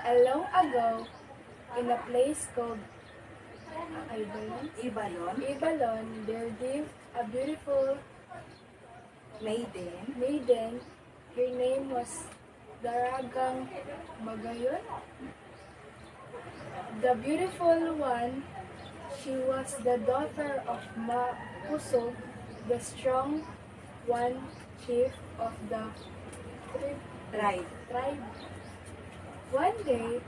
A long ago, in a place called Ibalon, Ibalon, there lived a beautiful maiden. Her name was Daragang Magayon. The beautiful one, she was the daughter of Mapusog, the strong one chief of the tribe. One day,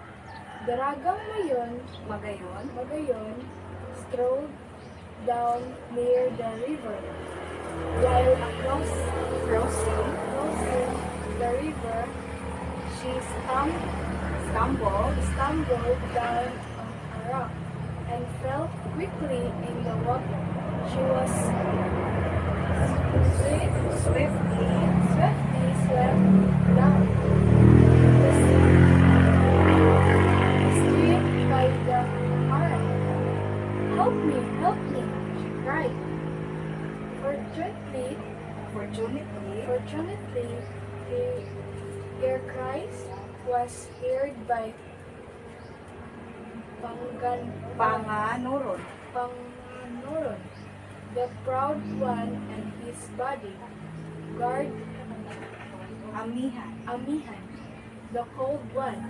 Daragang Magayon strolled down near the river. While crossing the river, she stumbled down on a rock and fell quickly in the water. She was swiftly swept down the stream by the current. Help me, she cried. Fortunately, her cries was heard by Panganoron, Panganoron, the proud one, and his bodyguard Amihan, the cold one.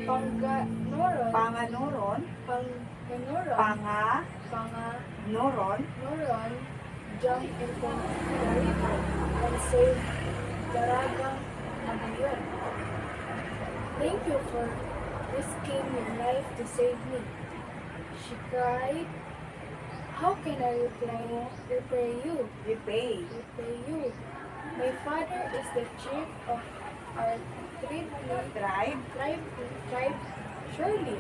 Panganoron, Jumped into the river and saved Daragang Magayon. Thank you for risking your life to save me, she cried. How can I repay you? My father is the chief of our tribe. Surely,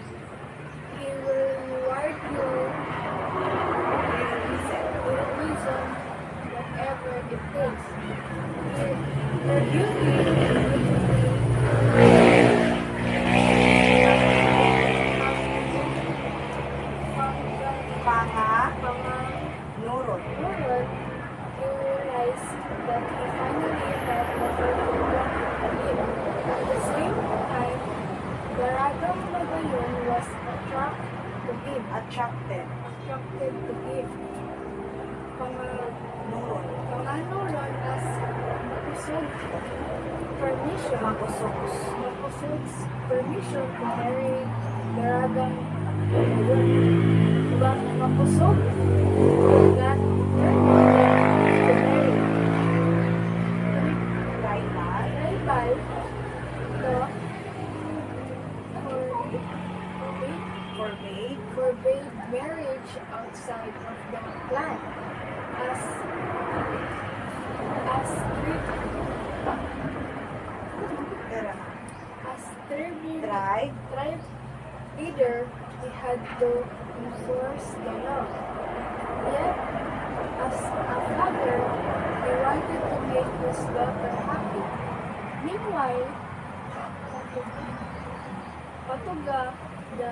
he will reward your reason, whatever it takes. Your beauty Panganoron, he realized that he finally had never forgotten him. At the same time, Daragang Magayon was attracted to him. Panganoron asked Mapusog's permission to marry Daragang Magayon. But Mapusog would not permit to marry. Tribal law forbade marriage outside of the clan. As tribe leader, he had to enforce the law. Yet, as a father, he wanted to make his daughter happy. Meanwhile, Patuga, the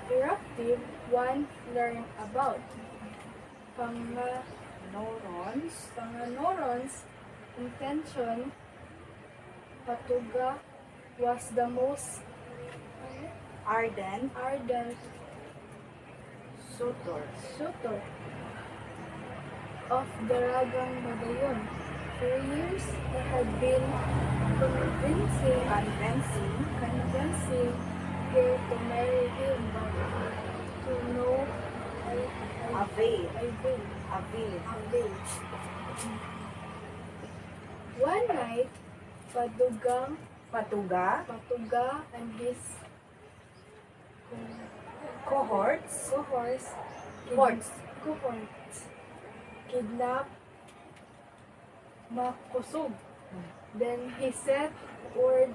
eruptive one, learned about Panganoron's intention. Patuga was the most ardent suitor of Daragang Magayon. For years, he had been convincing her to marry him, but to no avail. One night, Patuga and his cohorts kidnapped Mapusog. Then he sent word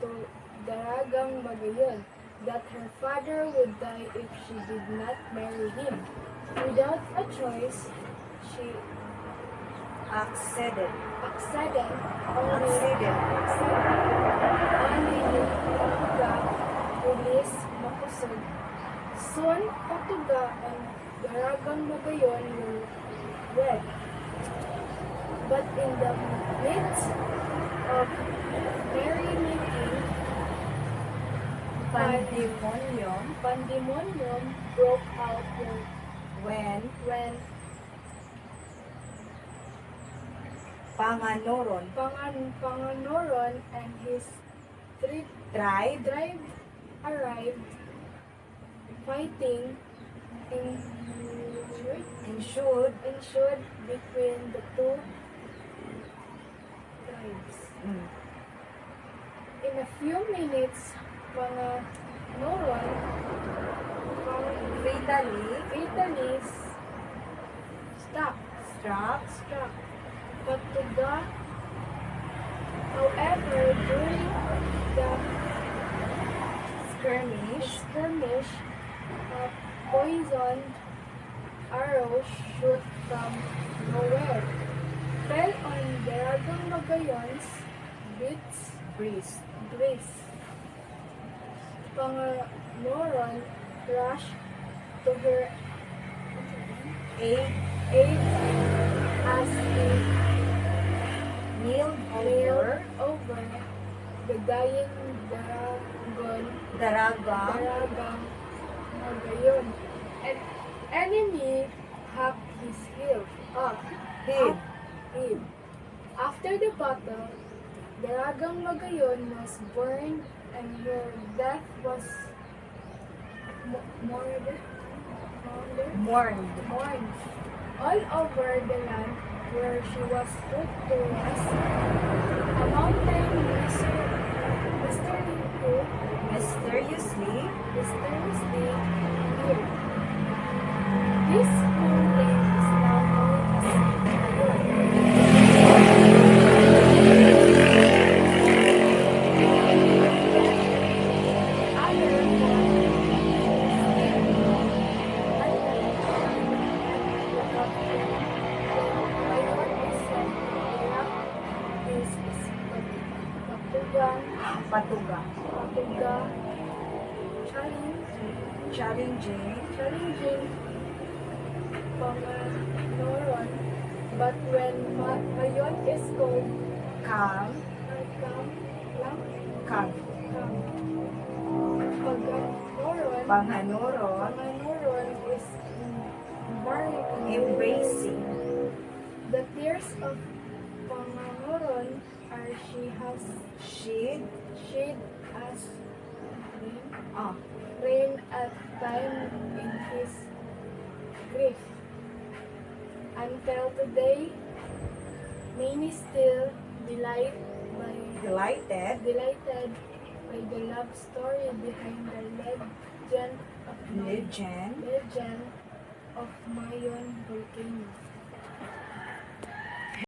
to Daragang Magayon that her father would die if she did not marry him. Without a choice, she acceded. Only Patuga released Mapusog. Soon, Patuga and Daragang Magayon were wed. But in the midst of merrymaking, pandemonium broke out when when Panganoron and his tribe tribe arrived, fighting ensued between the two tribes. In a few minutes, Panganoron fatally struck Patuga. However, during the skirmish, a poisoned arrow shoot from nowhere, fell on Daragang Magayon's breast. Panganoron rushed to her aid as he kneeled nailed over the dying Daragang Magayon. An enemy hacked his heel off him. After the battle, Daragang Magayon was burned and her death was mourned all over the land where she was put to rest. A mountain mysteriously appeared. This mountain is now known Patuga challenging Panganoron, but when Mayon is called calm Panganoron is embracing the tears of Panganoron are shed as rain at time in his grief. Until today, many still delighted by the love story behind the legend of Mayon volcano.